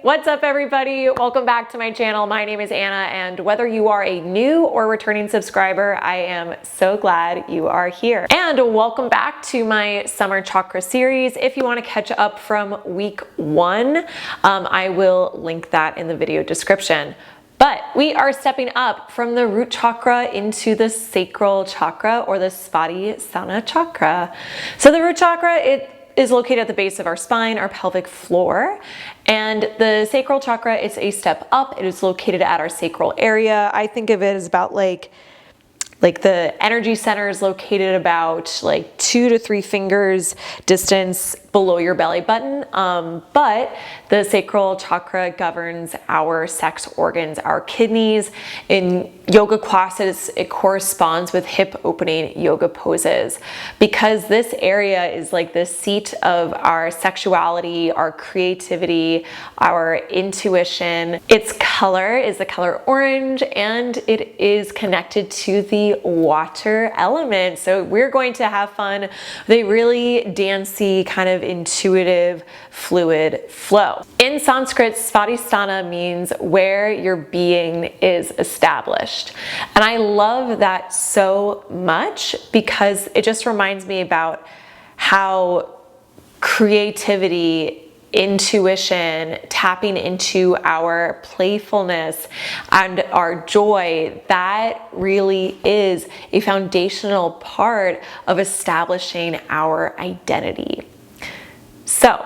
What's up everybody? Welcome back to my channel. My name is Anna, and whether you are a new or returning subscriber, I am so glad you are here. And welcome back to my summer chakra series. If you want to catch up from week 1, I will link that in the video description. But we are stepping up from the root chakra into the sacral chakra, or the Svadhisthana chakra. So the root chakra, it is located at the base of our spine, our pelvic floor. And the sacral chakra, it's a step up. It is located at our sacral area. I think of it as about like the energy center is located about like 2 to 3 fingers distance below your belly button. But the sacral chakra governs our sex organs, our kidneys. In yoga classes, it corresponds with hip opening yoga poses, because this area is like the seat of our sexuality, our creativity, our intuition. Its color is the color orange, and it is connected to the water element. So we're going to have fun with a really dancey, kind of intuitive, fluid flow. In Sanskrit, Svadhisthana means where your being is established. And I love that so much, because it just reminds me about how creativity, intuition, tapping into our playfulness and our joy, that really is a foundational part of establishing our identity. So,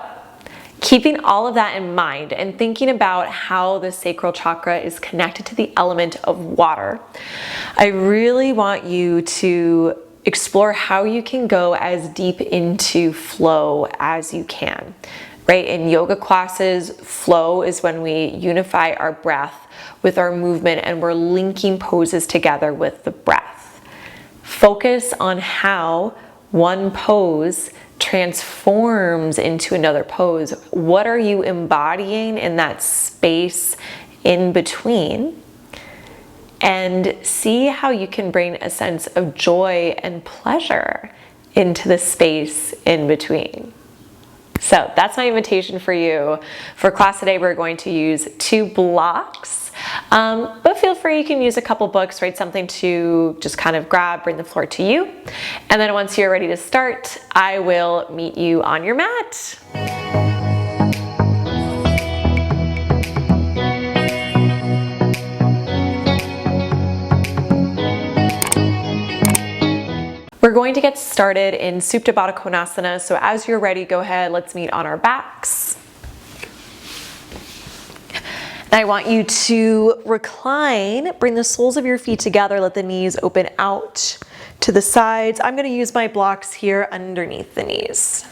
keeping all of that in mind and thinking about how the sacral chakra is connected to the element of water, I really want you to explore how you can go as deep into flow as you can. Right? In yoga classes, flow is when we unify our breath with our movement, and we're linking poses together with the breath. Focus on how one pose transforms into another pose. What are you embodying in that space in between? And see how you can bring a sense of joy and pleasure into the space in between. So that's my invitation for you. For class today, we're going to use 2 blocks, but feel free, you can use a couple books, write something to just kind of grab, bring the floor to you. And then once you're ready to start, I will meet you on your mat. We're going to get started in Supta Badakhonasana, so as you're ready, go ahead, let's meet on our backs. And I want you to recline, bring the soles of your feet together, let the knees open out to the sides. I'm going to use my blocks here underneath the knees.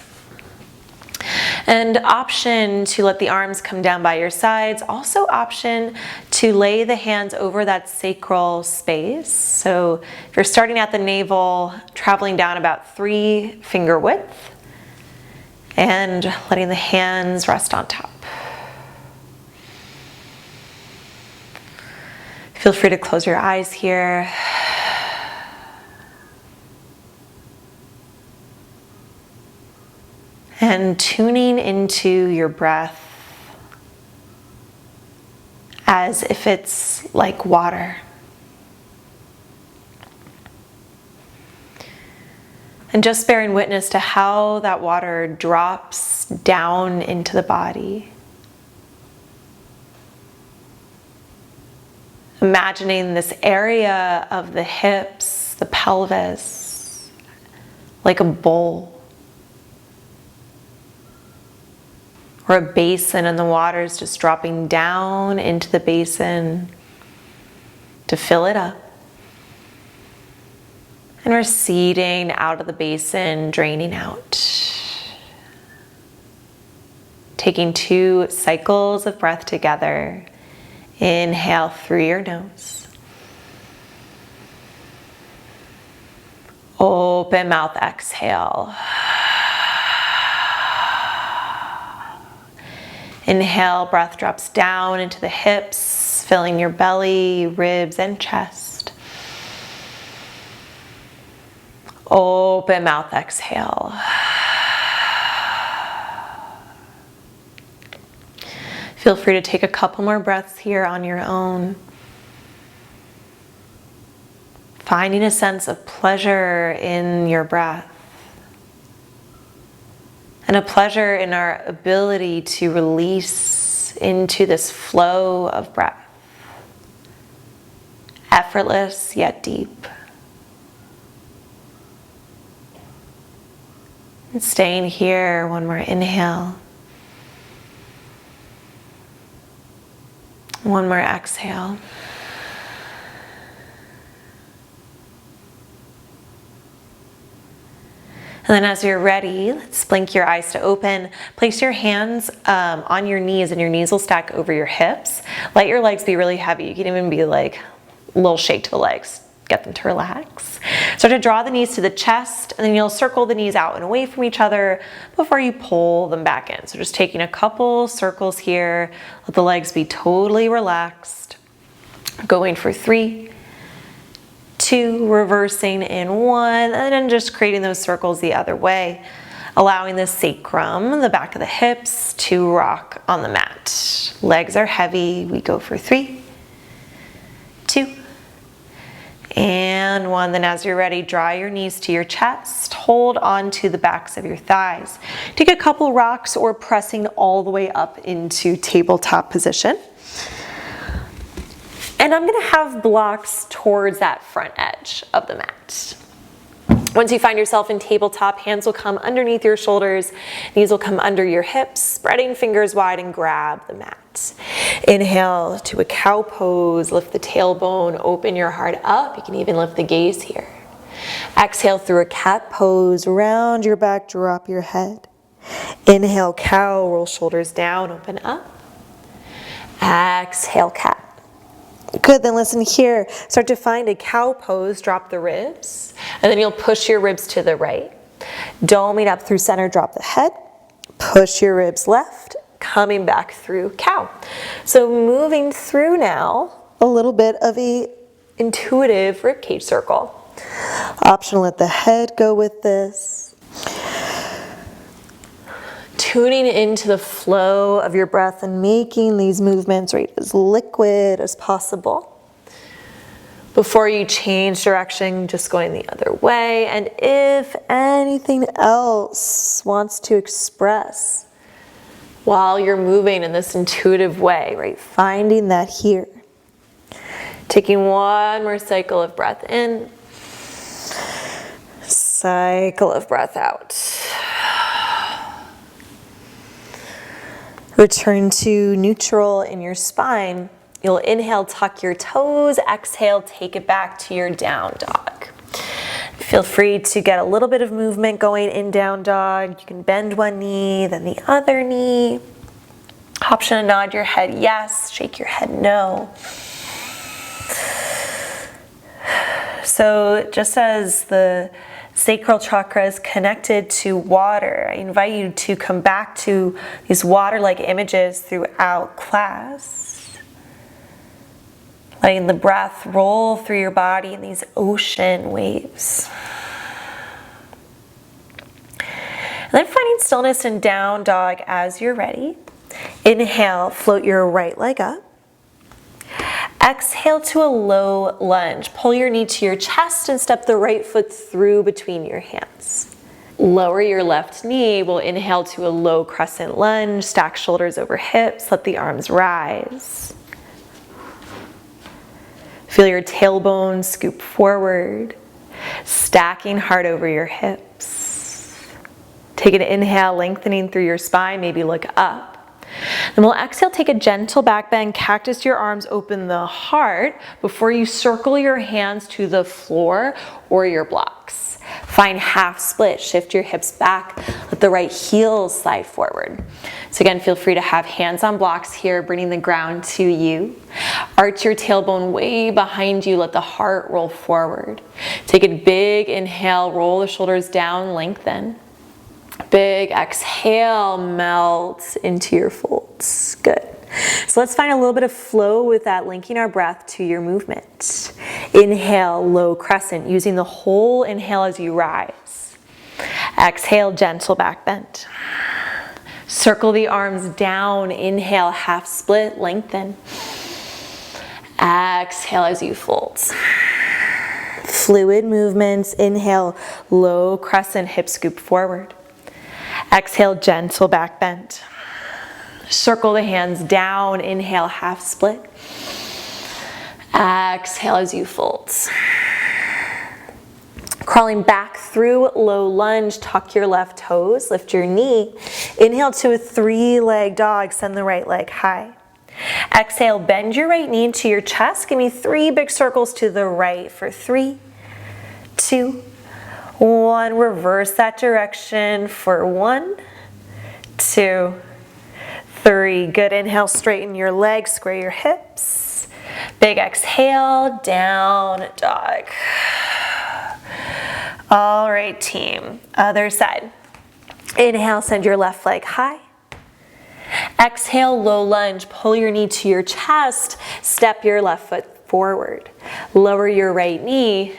And option to let the arms come down by your sides. Also option to lay the hands over that sacral space. So if you're starting at the navel, traveling down about 3 finger width, and letting the hands rest on top. Feel free to close your eyes here. And tuning into your breath as if it's like water. And just bearing witness to how that water drops down into the body. Imagining this area of the hips, the pelvis, like a bowl. Or a basin, and the water is just dropping down into the basin to fill it up. And receding out of the basin, draining out. Taking 2 cycles of breath together. Inhale through your nose. Open mouth, exhale. Inhale, breath drops down into the hips, filling your belly, ribs, and chest. Open mouth, exhale. Feel free to take a couple more breaths here on your own. Finding a sense of pleasure in your breath. And a pleasure in our ability to release into this flow of breath. Effortless yet deep. And staying here, one more inhale. One more exhale. And then as you're ready, let's blink your eyes to open. Place your hands on your knees, and your knees will stack over your hips. Let your legs be really heavy. You can even be like a little shake to the legs. Get them to relax. Start to draw the knees to the chest, and then you'll circle the knees out and away from each other before you pull them back in. So just taking a couple circles here. Let the legs be totally relaxed. Going for 3, 2, reversing in 1, and then just creating those circles the other way. Allowing the sacrum, the back of the hips, to rock on the mat. Legs are heavy. We go for 3, 2, and 1. Then as you're ready, draw your knees to your chest. Hold on to the backs of your thighs. Take a couple rocks or pressing all the way up into tabletop position. And I'm going to have blocks towards that front edge of the mat. Once you find yourself in tabletop, hands will come underneath your shoulders, knees will come under your hips, spreading fingers wide and grab the mat. Inhale to a cow pose, lift the tailbone, open your heart up. You can even lift the gaze here. Exhale through a cat pose, round your back, drop your head. Inhale, cow, roll shoulders down, open up. Exhale, cat. Good, then listen here. Start to find a cow pose, drop the ribs, and then you'll push your ribs to the right. Doming up through center, drop the head. Push your ribs left, coming back through cow. So moving through now, a little bit of a intuitive ribcage circle. Optional, let the head go with this. Tuning into the flow of your breath and making these movements right as liquid as possible. Before you change direction, just going the other way. And if anything else wants to express while you're moving in this intuitive way, right? Finding that here. Taking one more cycle of breath in. Cycle of breath out. Return to neutral in your spine. You'll inhale, tuck your toes. Exhale, take it back to your down dog. Feel free to get a little bit of movement going in down dog. You can bend one knee, then the other knee. Option to nod your head yes, shake your head no. So just as the sacral chakra is connected to water, I invite you to come back to these water-like images throughout class. Letting the breath roll through your body in these ocean waves. And then finding stillness in down dog as you're ready. Inhale, float your right leg up. Exhale to a low lunge. Pull your knee to your chest and step the right foot through between your hands. Lower your left knee. We'll inhale to a low crescent lunge. Stack shoulders over hips. Let the arms rise. Feel your tailbone scoop forward. Stacking heart over your hips. Take an inhale, lengthening through your spine. Maybe look up. Then we'll exhale, take a gentle back bend, cactus your arms, open the heart before you circle your hands to the floor or your blocks. Find half split, shift your hips back, let the right heel slide forward. So again, feel free to have hands on blocks here, bringing the ground to you. Arch your tailbone way behind you, let the heart roll forward. Take a big inhale, roll the shoulders down, lengthen. Big exhale, melt into your folds. Good. So let's find a little bit of flow with that, linking our breath to your movement. Inhale, low crescent, using the whole inhale as you rise. Exhale, gentle back bend. Circle the arms down. Inhale, half split, lengthen. Exhale as you fold. Fluid movements. Inhale, low crescent, hip scoop forward. Exhale, gentle back bend. Circle the hands down. Inhale, half split. Exhale as you fold. Crawling back through low lunge, tuck your left toes, lift your knee. Inhale to a 3-leg dog, send the right leg high. Exhale, bend your right knee to your chest. Give me 3 big circles to the right for 3, 2, 1. Reverse that direction for 1, 2, 3. Good. Inhale, straighten your legs, square your hips. Big exhale, down dog. All right, team. Other side. Inhale, send your left leg high. Exhale, low lunge. Pull your knee to your chest. Step your left foot forward. Lower your right knee.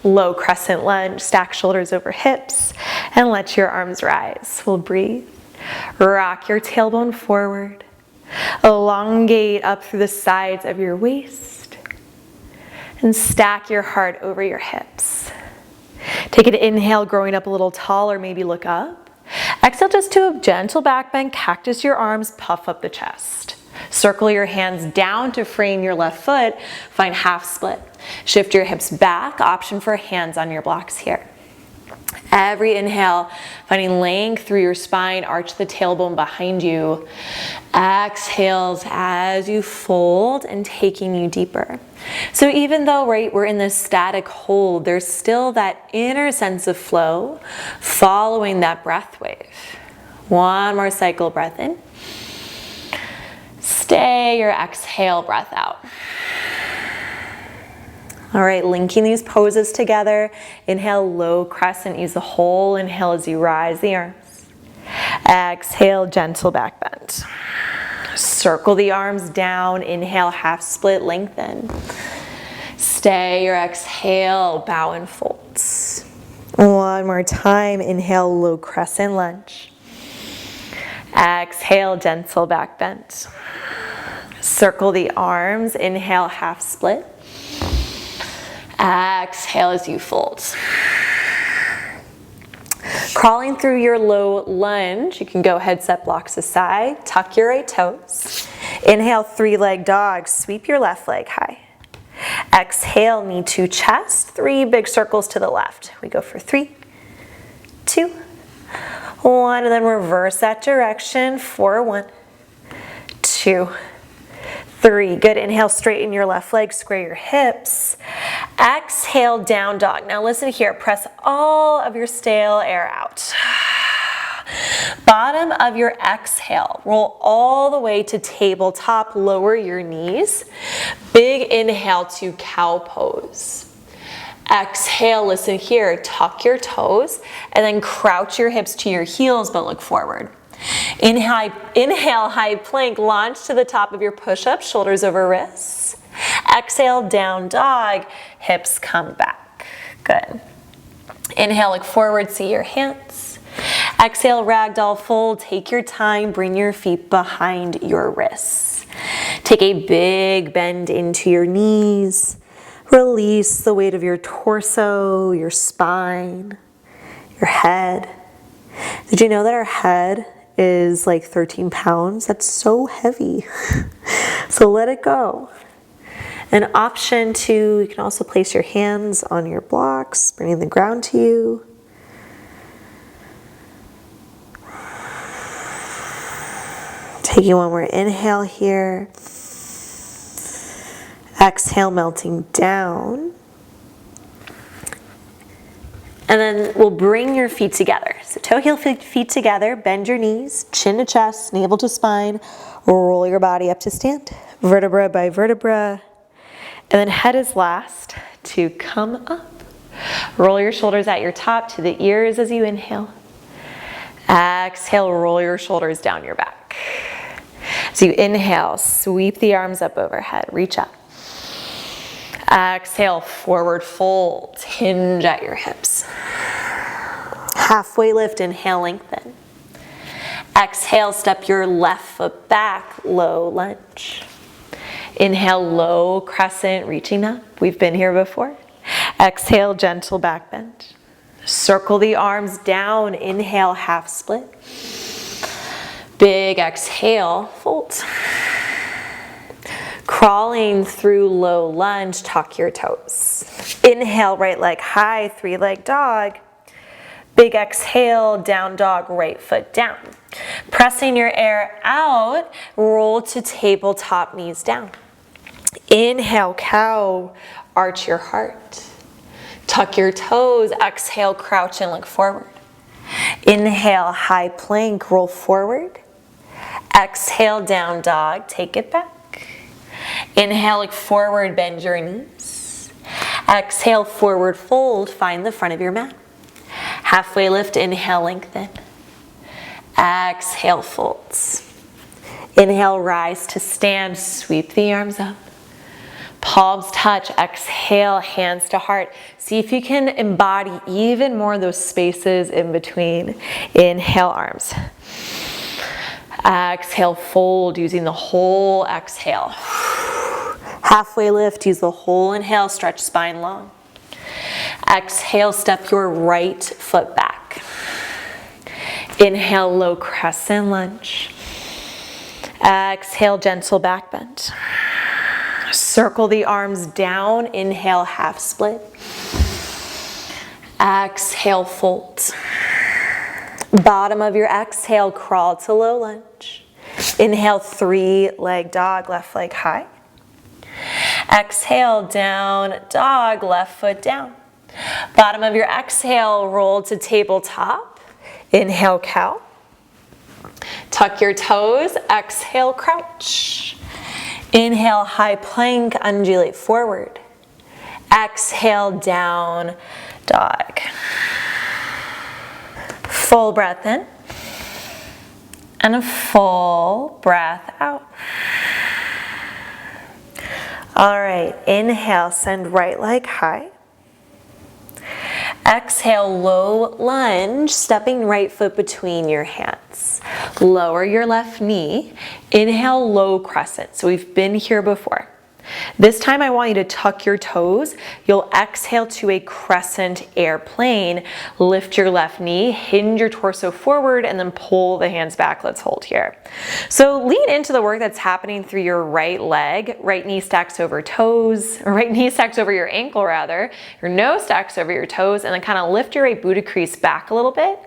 Low crescent lunge. Stack shoulders over hips and let your arms rise. We'll breathe. Rock your tailbone forward. Elongate up through the sides of your waist. And stack your heart over your hips. Take an inhale, growing up a little taller, maybe look up. Exhale, just to a gentle back bend, cactus your arms, puff up the chest. Circle your hands down to frame your left foot, find half split. Shift your hips back, option for hands on your blocks here. Every inhale, finding length through your spine, arch the tailbone behind you. Exhales as you fold and taking you deeper. So even though, right, we're in this static hold, there's still that inner sense of flow following that breath wave. One more cycle, breath in. Stay your exhale, breath out. All right, linking these poses together. Inhale, low crescent. Use the whole inhale as you rise the arms. Exhale, gentle back bend. Circle the arms down. Inhale, half split, lengthen. Stay your exhale, bow and folds. One more time. Inhale, low crescent lunge. Exhale, gentle back bend. Circle the arms. Inhale, half split. Exhale as you fold. Crawling through your low lunge, you can go ahead, set blocks aside, tuck your right toes. Inhale, 3-leg dog, sweep your left leg high. Exhale, knee to chest, 3 big circles to the left. We go for 3, 2, 1, and then reverse that direction for 1, 2, 3. Good. Inhale, straighten your left leg, square your hips. Exhale, down dog. Now listen here, press all of your stale air out. Bottom of your exhale, roll all the way to tabletop, lower your knees. Big inhale to cow pose. Exhale, listen here, tuck your toes and then crouch your hips to your heels but look forward. Inhale, high plank, launch to the top of your push-up, shoulders over wrists. Exhale, down dog, hips come back. Good. Inhale, look forward, see your hands. Exhale, ragdoll fold, take your time, bring your feet behind your wrists. Take a big bend into your knees. Release the weight of your torso, your spine, your head. Did you know that our head is like 13 pounds? That's so heavy. So let it go. An option to, you can also place your hands on your blocks, bringing the ground to you. Taking one more inhale here. Exhale, melting down. And then we'll bring your feet together. So toe heel feet together, bend your knees, chin to chest, navel to spine, roll your body up to stand, vertebra by vertebra. And then head is last to come up. Roll your shoulders at your top to the ears as you inhale. Exhale, roll your shoulders down your back. So you inhale, sweep the arms up overhead, reach up. Exhale, forward fold, hinge at your hips. Halfway lift, inhale, lengthen. Exhale, step your left foot back, low lunge. Inhale, low crescent, reaching up. We've been here before. Exhale, gentle back bend. Circle the arms down. Inhale, half split. Big exhale, fold. Crawling through low lunge, tuck your toes. Inhale, right leg high, three-leg dog. Big exhale, down dog, right foot down. Pressing your air out, roll to tabletop, knees down. Inhale, cow, arch your heart. Tuck your toes, exhale, crouch and look forward. Inhale, high plank, roll forward. Exhale, down dog, take it back. Inhale, look forward, bend your knees. Exhale, forward fold, find the front of your mat. Halfway lift, inhale, lengthen. Exhale, folds. Inhale, rise to stand, sweep the arms up. Palms touch, exhale, hands to heart. See if you can embody even more of those spaces in between. Inhale, arms. Exhale, fold, using the whole exhale. Halfway lift, use the whole inhale, stretch spine long. Exhale, step your right foot back. Inhale, low crescent lunge. Exhale, gentle back bend. Circle the arms down. Inhale, half split. Exhale, fold. Bottom of your exhale, crawl to low lunge. Inhale, three-leg dog, left leg high. Exhale, down dog, left foot down. Bottom of your exhale, roll to tabletop. Inhale, cow. Tuck your toes, exhale, crouch. Inhale, high plank, undulate forward. Exhale, down dog. Full breath in. And a full breath out. All right, inhale, send right leg high. Exhale, low lunge, stepping right foot between your hands. Lower your left knee. Inhale, low crescent. So we've been here before. This time I want you to tuck your toes. You'll exhale to a crescent airplane. Lift your left knee, hinge your torso forward, and then pull the hands back. Let's hold here. So lean into the work that's happening through your right leg. Right knee stacks over toes, or right knee stacks over your ankle rather. Your nose stacks over your toes, and then kind of lift your right booty crease back a little bit.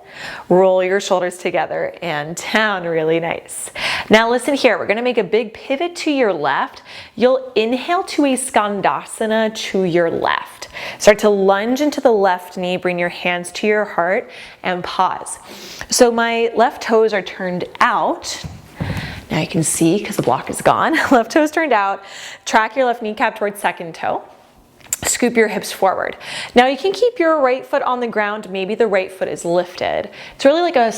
Roll your shoulders together and down, really nice. Now listen here, we're gonna make a big pivot to your left. You'll inhale to a skandasana to your left. Start to lunge into the left knee, bring your hands to your heart and pause. So my left toes are turned out. Now you can see, because the block is gone, left toes turned out. Track your left kneecap towards second toe. Scoop your hips forward. Now you can keep your right foot on the ground. Maybe the right foot is lifted. It's really like a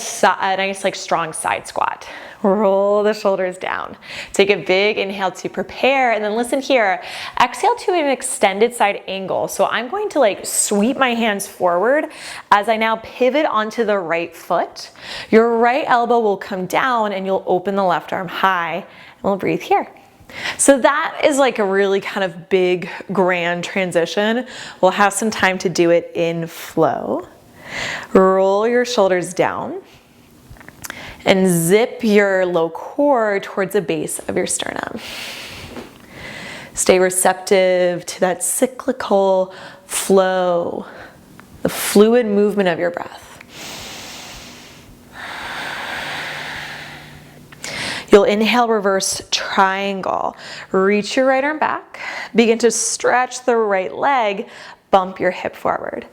nice, like strong side squat. Roll the shoulders down. Take a big inhale to prepare, and then listen here. Exhale to an extended side angle. So I'm going to like sweep my hands forward as I now pivot onto the right foot. Your right elbow will come down and you'll open the left arm high, and we'll breathe here. So that is like a really kind of big, grand transition. We'll have some time to do it in flow. Roll your shoulders down and zip your low core towards the base of your sternum. Stay receptive to that cyclical flow, the fluid movement of your breath. You'll inhale, reverse triangle. Reach your right arm back. Begin to stretch the right leg. Bump your hip forward.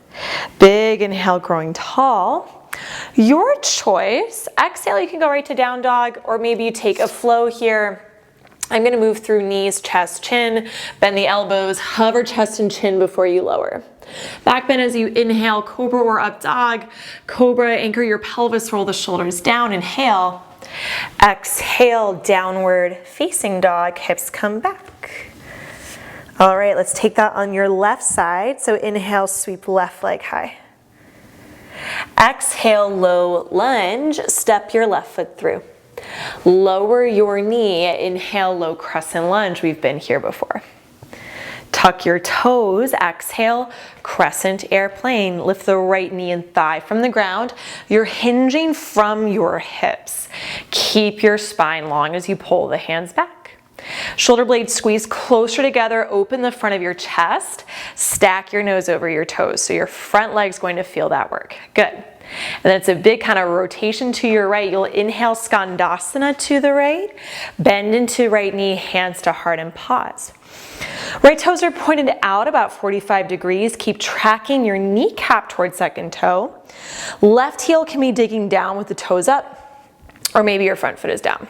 Big inhale, growing tall. Your choice. Exhale, you can go right to down dog, or maybe you take a flow here. I'm gonna move through knees, chest, chin. Bend the elbows, hover chest and chin before you lower. Back bend as you inhale, cobra or up dog. Cobra, anchor your pelvis, roll the shoulders down, inhale. Exhale, downward facing dog, hips come back. All right, let's take that on your left side. So inhale, sweep left leg high. Exhale, low lunge, step your left foot through. Lower your knee, inhale, low crescent lunge. We've been here before. Tuck your toes, exhale, crescent airplane. Lift the right knee and thigh from the ground. You're hinging from your hips. Keep your spine long as you pull the hands back. Shoulder blades squeeze closer together, open the front of your chest, stack your nose over your toes. So your front leg's going to feel that work. Good. And then it's a big kind of rotation to your right. You'll inhale skandasana to the right, bend into right knee, hands to heart and pause. Right toes are pointed out about 45 degrees. Keep tracking your kneecap towards second toe. Left heel can be digging down with the toes up, or maybe your front foot is down.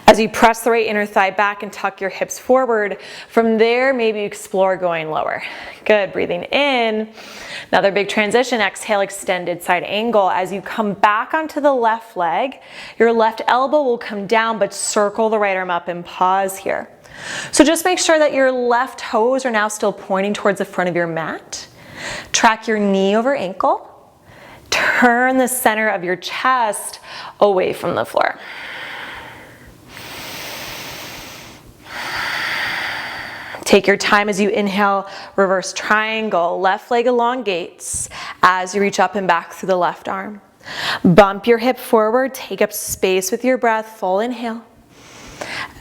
As you press the right inner thigh back and tuck your hips forward, from there maybe explore going lower. Good, breathing in. Another big transition, exhale, extended side angle. As you come back onto the left leg, your left elbow will come down, but circle the right arm up and pause here. So just make sure that your left toes are now still pointing towards the front of your mat. Track your knee over ankle. Turn the center of your chest away from the floor. Take your time as you inhale, reverse triangle, left leg elongates as you reach up and back through the left arm. Bump your hip forward, take up space with your breath, full inhale.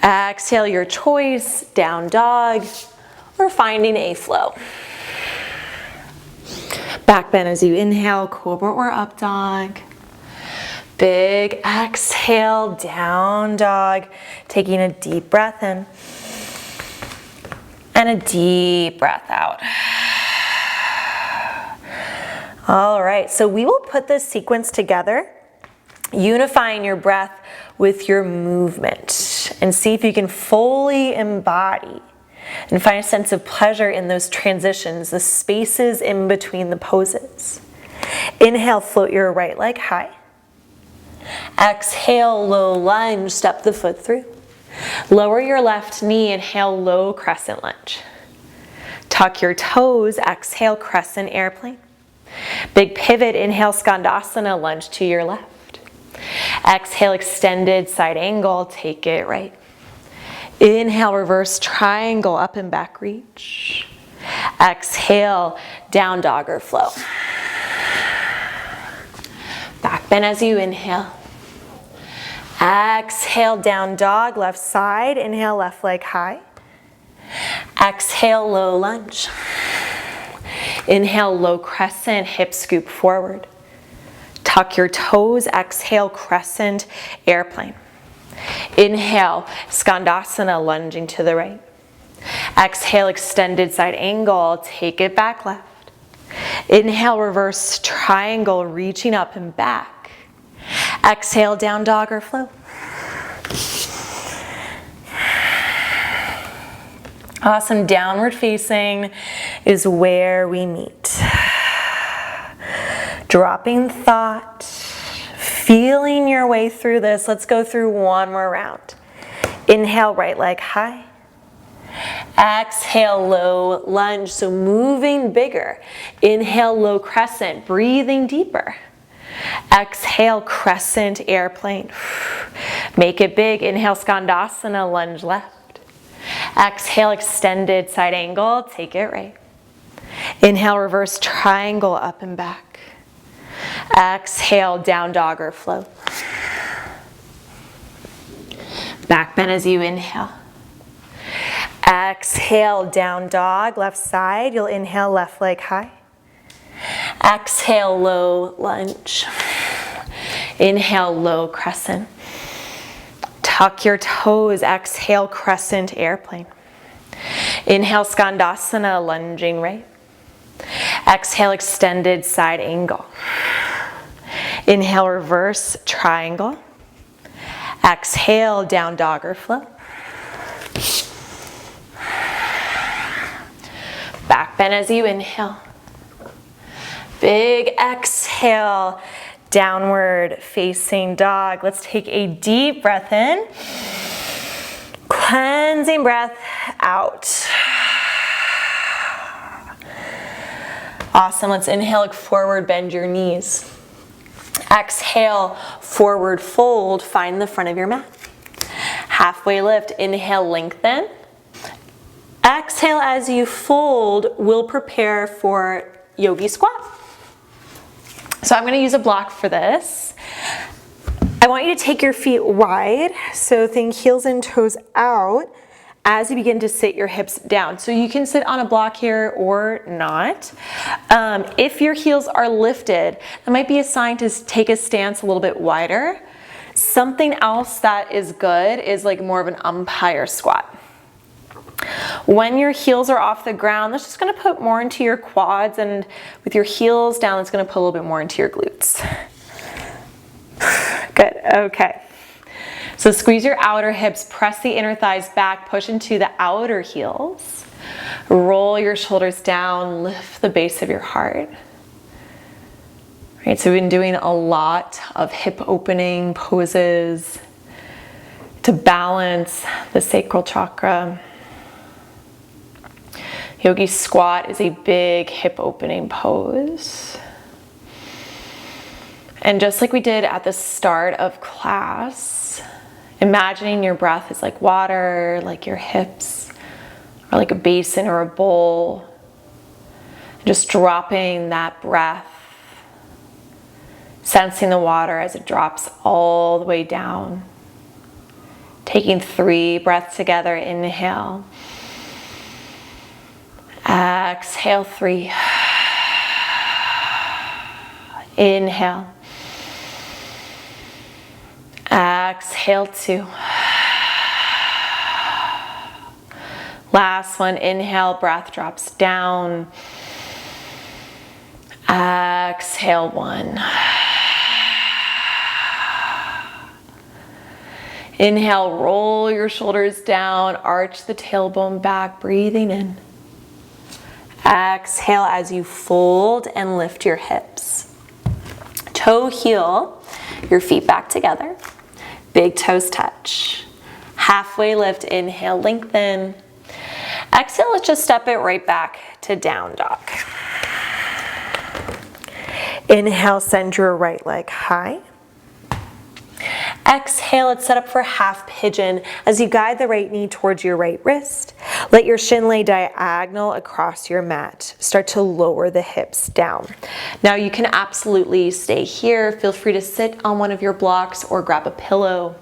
Exhale your choice, down dog, or finding a flow. Back bend as you inhale, cobra or up dog. Big exhale, down dog, taking a deep breath in. And a deep breath out. All right, so we will put this sequence together, unifying your breath with your movement, and see if you can fully embody and find a sense of pleasure in those transitions, the spaces in between the poses. Inhale, float your right leg high. Exhale, low lunge, step the foot through. Lower your left knee, inhale, low crescent lunge. Tuck your toes, exhale, crescent airplane. Big pivot, inhale, skandasana, lunge to your left. Exhale, extended side angle, take it right. Inhale, reverse triangle, up and back reach. Exhale, down dog or flow. Back bend as you inhale. Exhale, down dog, left side. Inhale, left leg high. Exhale, low lunge. Inhale, low crescent, hip scoop forward. Tuck your toes, exhale, crescent airplane. Inhale, skandasana, lunging to the right. Exhale, extended side angle, take it back left. Inhale, reverse triangle, reaching up and back. Exhale, down dog or flow. Awesome, downward facing is where we meet. Dropping thought, feeling your way through this. Let's go through one more round. Inhale, right leg high. Exhale, low lunge, so moving bigger. Inhale, low crescent, breathing deeper. Exhale, crescent airplane. Make it big. Inhale, skandasana, lunge left. Exhale, extended side angle, take it right. Inhale, reverse triangle, up and back. Exhale, down dog or flow. Back bend as you inhale. Exhale, down dog, left side. You'll inhale, left leg high. Exhale, low lunge. Inhale, low crescent. Tuck your toes, exhale, crescent airplane. Inhale, skandasana, lunging right. Exhale, extended side angle. Inhale, reverse triangle. Exhale, down dog or flow. Back bend as you inhale. Big exhale, downward facing dog. Let's take a deep breath in. Cleansing breath out. Awesome, let's inhale, look forward, bend your knees. Exhale, forward fold, find the front of your mat. Halfway lift, inhale, lengthen. Exhale as you fold, we'll prepare for Yogi Squat. So I'm going to use a block for this. I want you to take your feet wide, so think heels and toes out as you begin to sit your hips down. So you can sit on a block here or not. If your heels are lifted, that might be a sign to take a stance a little bit wider. Something else that is good is like more of an umpire squat. When your heels are off the ground, that's just gonna put more into your quads, and with your heels down, it's gonna put a little bit more into your glutes. Good, okay. So squeeze your outer hips, press the inner thighs back, push into the outer heels. Roll your shoulders down, lift the base of your heart. Right, so we've been doing a lot of hip opening poses to balance the sacral chakra. Yogi Squat is a big hip opening pose. And just like we did at the start of class, imagining your breath is like water, like your hips are like a basin or a bowl. Just dropping that breath, sensing the water as it drops all the way down. Taking 3 breaths together, inhale. Exhale, 3. Inhale. Exhale, 2. Last one, inhale, breath drops down. Exhale, 1. Inhale, roll your shoulders down, arch the tailbone back, breathing in. Exhale as you fold and lift your hips. Toe heel, your feet back together. Big toes touch. Halfway lift, inhale, lengthen. Exhale, let's just step it right back to down dog. Inhale, send your right leg high. Exhale, let's set up for half pigeon as you guide the right knee towards your right wrist. Let your shin lay diagonal across your mat. Start to lower the hips down. Now you can absolutely stay here. Feel free to sit on one of your blocks or grab a pillow.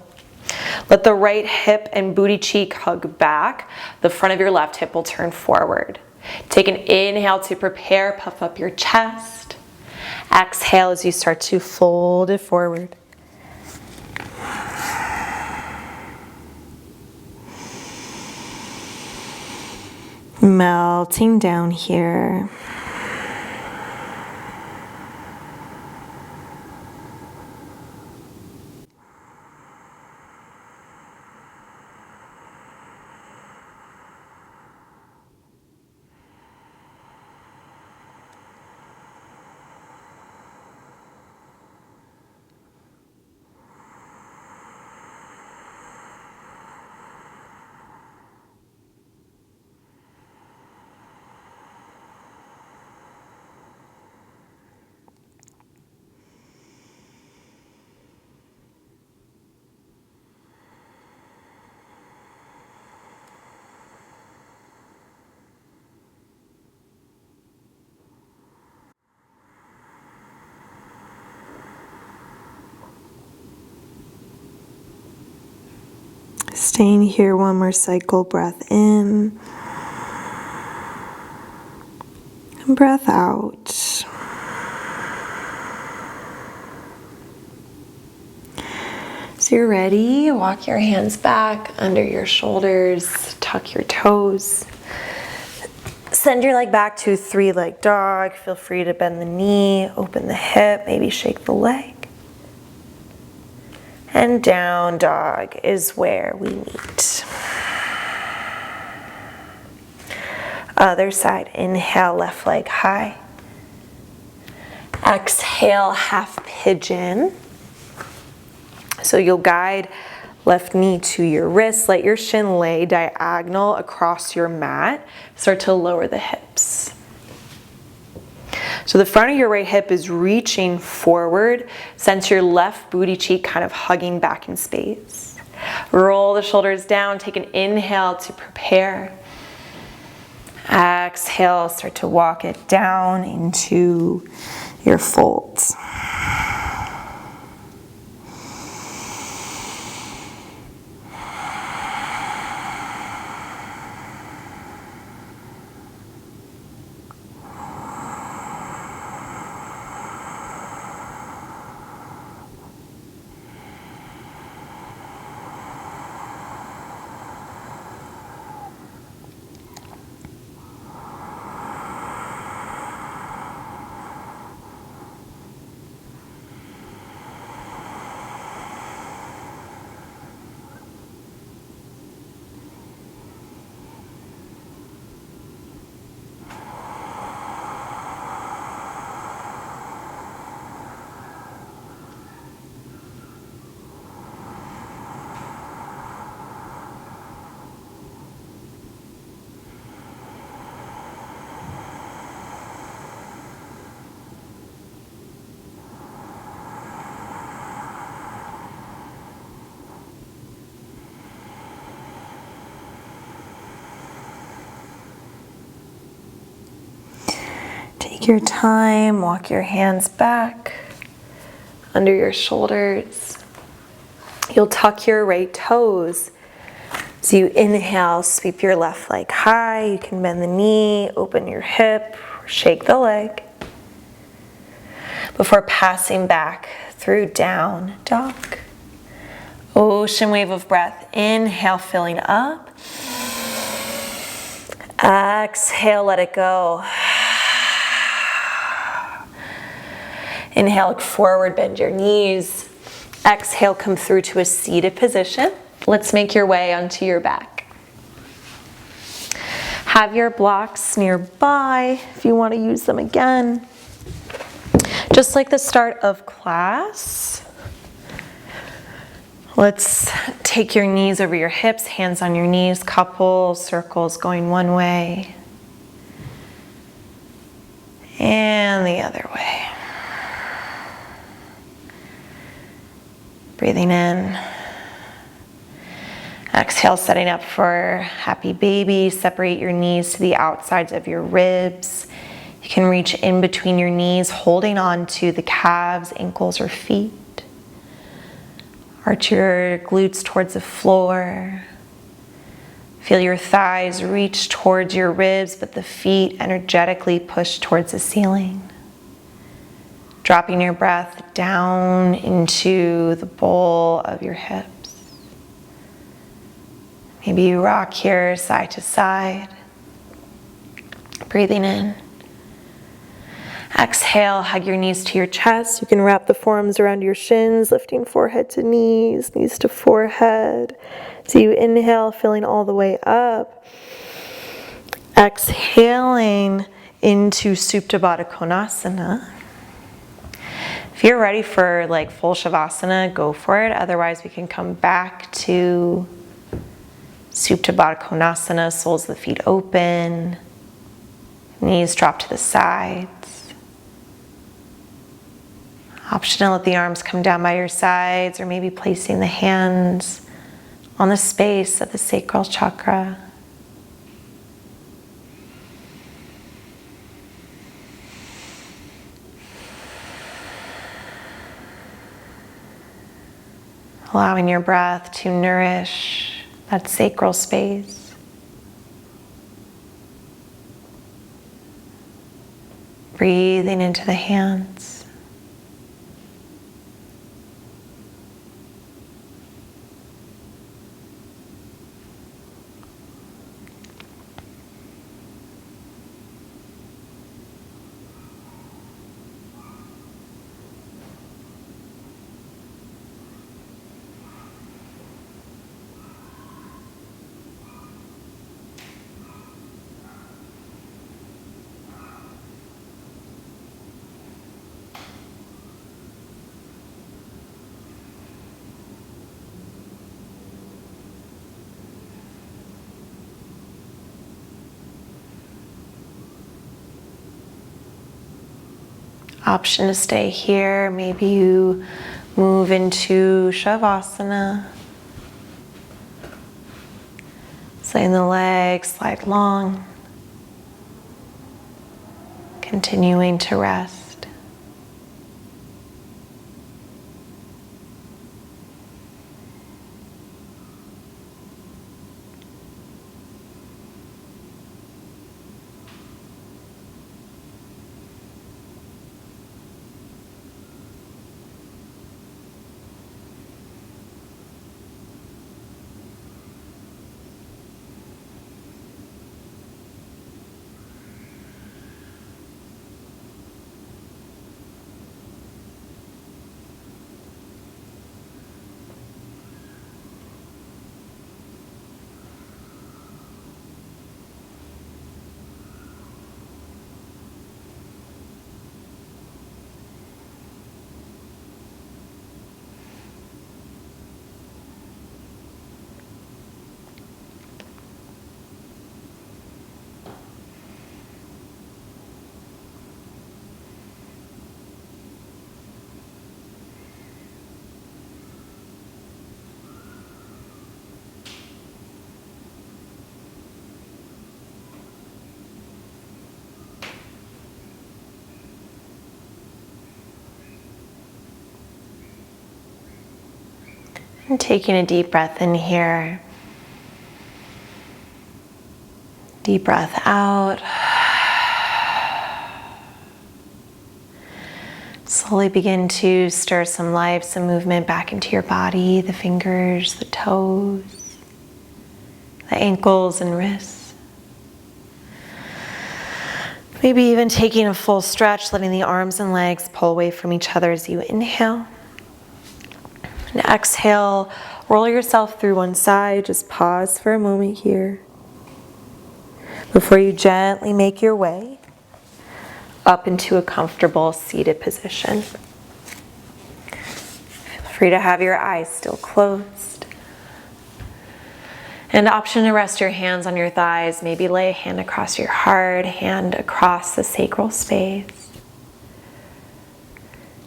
Let the right hip and booty cheek hug back. The front of your left hip will turn forward. Take an inhale to prepare, puff up your chest. Exhale as you start to fold it forward. Melting down here. Staying here, one more cycle, breath in and breath out. So you're ready, walk your hands back under your shoulders, tuck your toes. Send your leg back to 3-leg dog. Feel free to bend the knee, open the hip, maybe shake the leg. And down dog is where we meet. Other side, inhale, left leg high. Exhale, half pigeon. So you'll guide left knee to your wrist. Let your shin lay diagonal across your mat. Start to lower the hips. So the front of your right hip is reaching forward. Sense your left booty cheek kind of hugging back in space. Roll the shoulders down. Take an inhale to prepare. Exhale, start to walk it down into your folds. Take your time, walk your hands back under your shoulders. You'll tuck your right toes. So you inhale, sweep your left leg high. You can bend the knee, open your hip, shake the leg. Before passing back through down dog. Ocean wave of breath. Inhale, filling up. Exhale, let it go. Inhale, look forward, bend your knees. Exhale, come through to a seated position. Let's make your way onto your back. Have your blocks nearby if you want to use them again. Just like the start of class, let's take your knees over your hips, hands on your knees, couple circles going one way and the other way. Breathing in. Exhale, setting up for happy baby. Separate your knees to the outsides of your ribs. You can reach in between your knees, holding on to the calves, ankles, or feet. Arch your glutes towards the floor. Feel your thighs reach towards your ribs, but the feet energetically push towards the ceiling. Dropping your breath down into the bowl of your hips. Maybe you rock here side to side. Breathing in. Exhale, hug your knees to your chest. You can wrap the forearms around your shins, lifting forehead to knees, knees to forehead. So you inhale, filling all the way up. Exhaling into Supta Badakhonasana. If you're ready for like full Shavasana, go for it. Otherwise, we can come back to Supta Badakhonasana, soles of the feet open, knees drop to the sides. Optional, let the arms come down by your sides, or maybe placing the hands on the space of the sacral chakra. Allowing your breath to nourish that sacral space. Breathing into the hands. Option to stay here. Maybe you move into Shavasana. Letting the legs slide long. Continuing to rest. And taking a deep breath in here. Deep breath out. Slowly begin to stir some life, some movement back into your body, the fingers, the toes, the ankles and wrists. Maybe even taking a full stretch, letting the arms and legs pull away from each other as you inhale. And exhale, roll yourself through one side. Just pause for a moment here before you gently make your way up into a comfortable seated position. Feel free to have your eyes still closed. And option to rest your hands on your thighs. Maybe lay a hand across your heart, hand across the sacral space.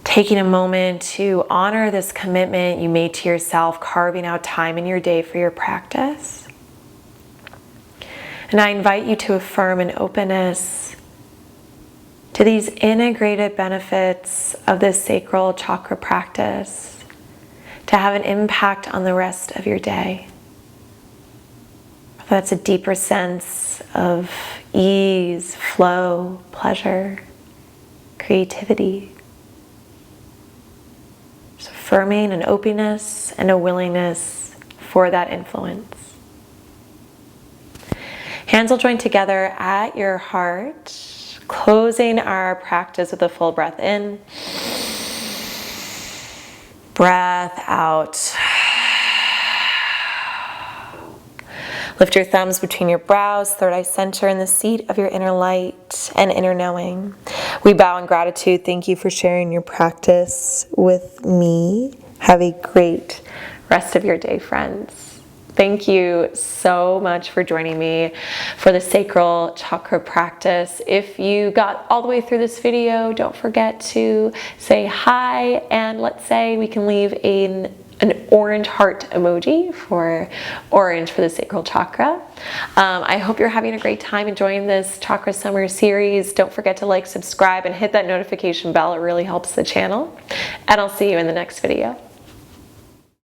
Taking a moment to honor this commitment you made to yourself, carving out time in your day for your practice. And I invite you to affirm an openness to these integrated benefits of this sacral chakra practice to have an impact on the rest of your day. That's a deeper sense of ease, flow, pleasure, creativity. So affirming an openness and a willingness for that influence. Hands will join together at your heart, closing our practice with a full breath in, breath out. Lift your thumbs between your brows, third eye center in the seat of your inner light and inner knowing. We bow in gratitude. Thank you for sharing your practice with me. Have a great rest of your day, friends. Thank you so much for joining me for the sacral chakra practice. If you got all the way through this video, don't forget to say hi, and let's say we can leave an orange heart emoji for orange for the sacral chakra. I hope you're having a great time enjoying this Chakra Summer series. Don't forget to like, subscribe, and hit that notification bell. It really helps the channel. And I'll see you in the next video.